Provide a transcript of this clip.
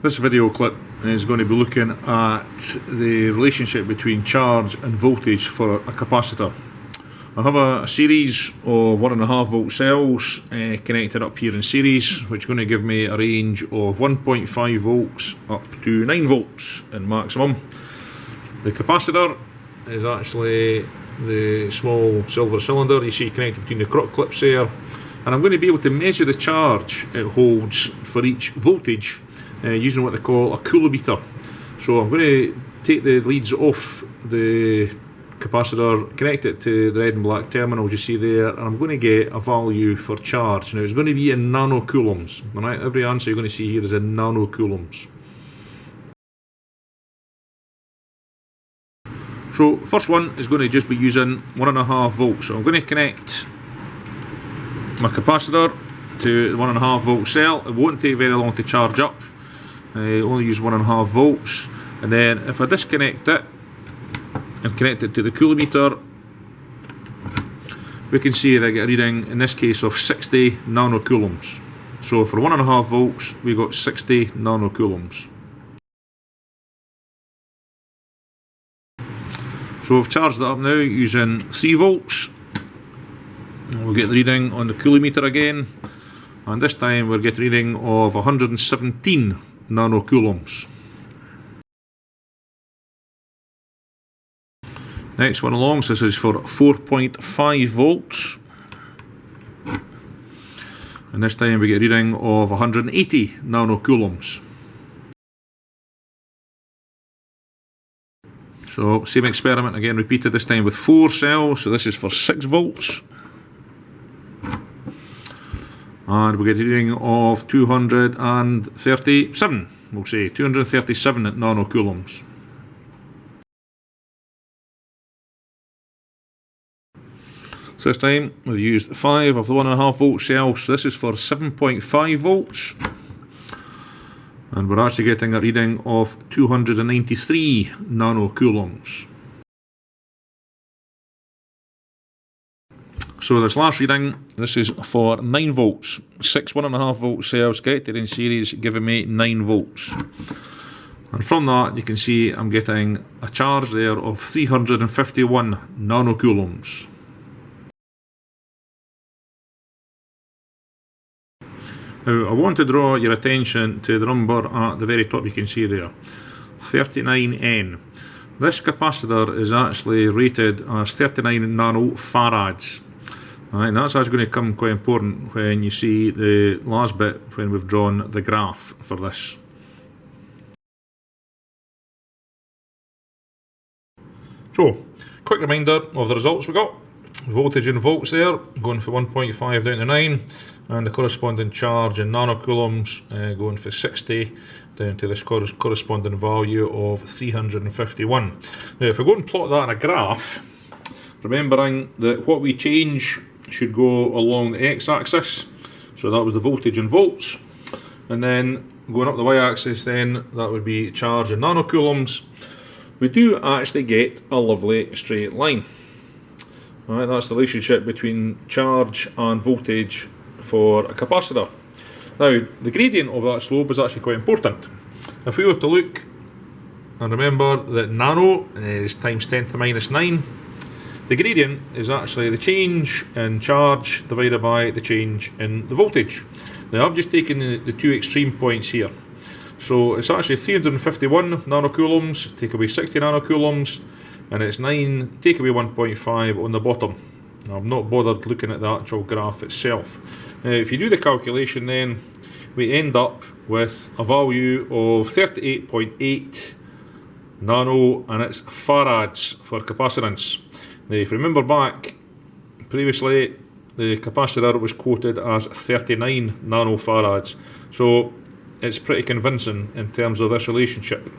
This video clip is going to be looking at the relationship between charge and voltage for a capacitor. I have a series of 1.5 volt cells connected up here in series, which is going to give me a range of 1.5 volts up to 9 volts in maximum. The capacitor is actually the small silver cylinder you see connected between the crook clips there, and I'm going to be able to measure the charge it holds for each voltage using what they call a coulometer. So I'm going to take the leads off the capacitor, connect it to the red and black terminals you see there, and I'm going to get a value for charge. Now it's going to be in nanocoulombs. Right? Every answer you're going to see here is in nanocoulombs. So first one is going to just be using 1.5 volts. So I'm going to connect my capacitor to the 1.5 volt cell. It won't take very long to charge up. I only use 1.5 volts, and then if I disconnect it and connect it to the coulometer, we can see that I get a reading in this case of 60 nanocoulombs. So for 1.5 volts we got 60 nanocoulombs. So I've charged that up now using 3 volts. We'll get the reading on the coulometer again, and this time we'll get a reading of 117 nanocoulombs. Next one along, so this is for 4.5 volts, and this time we get a reading of 180 nanocoulombs. So same experiment again repeated, this time with 4 cells, so this is for 6 volts. And we get a reading of 237, we'll say 237 nanocoulombs. So this time we've used 5 of the 1.5 volt cells, so this is for 7.5 volts. And we're actually getting a reading of 293 nanocoulombs. So this last reading, this is for 9 volts. 6 1.5 volt cells connected in series giving me 9 volts. And from that you can see I'm getting a charge there of 351 nanocoulombs. Now I want to draw your attention to the number at the very top you can see there, 39N. This capacitor is actually rated as 39 nanofarads. Alright, and that's actually going to come quite important when you see the last bit when we've drawn the graph for this. So, quick reminder of the results we got. Voltage in volts there, going from 1.5 down to 9, and the corresponding charge in nanocoulombs going from 60 down to this corresponding value of 351. Now if we go and plot that in a graph, remembering that what we change should go along the x-axis, so that was the voltage in volts, and then going up the y-axis then that would be charge in nanocoulombs, we do actually get a lovely straight line. Alright, that's the relationship between charge and voltage for a capacitor. Now, the gradient of that slope is actually quite important. If we were to look and remember that nano is times 10 to the minus 9, the gradient is actually the change in charge divided by the change in the voltage. Now, I've just taken the two extreme points here. So it's actually 351 nanocoulombs, take away 60 nanocoulombs, and it's 9 take away 1.5 on the bottom. Now, I'm not bothered looking at the actual graph itself. Now, if you do the calculation then, we end up with a value of 38.8 nano, and it's farads for capacitance. Now, if you remember back previously, the capacitor was quoted as 39 nanofarads, so it's pretty convincing in terms of this relationship.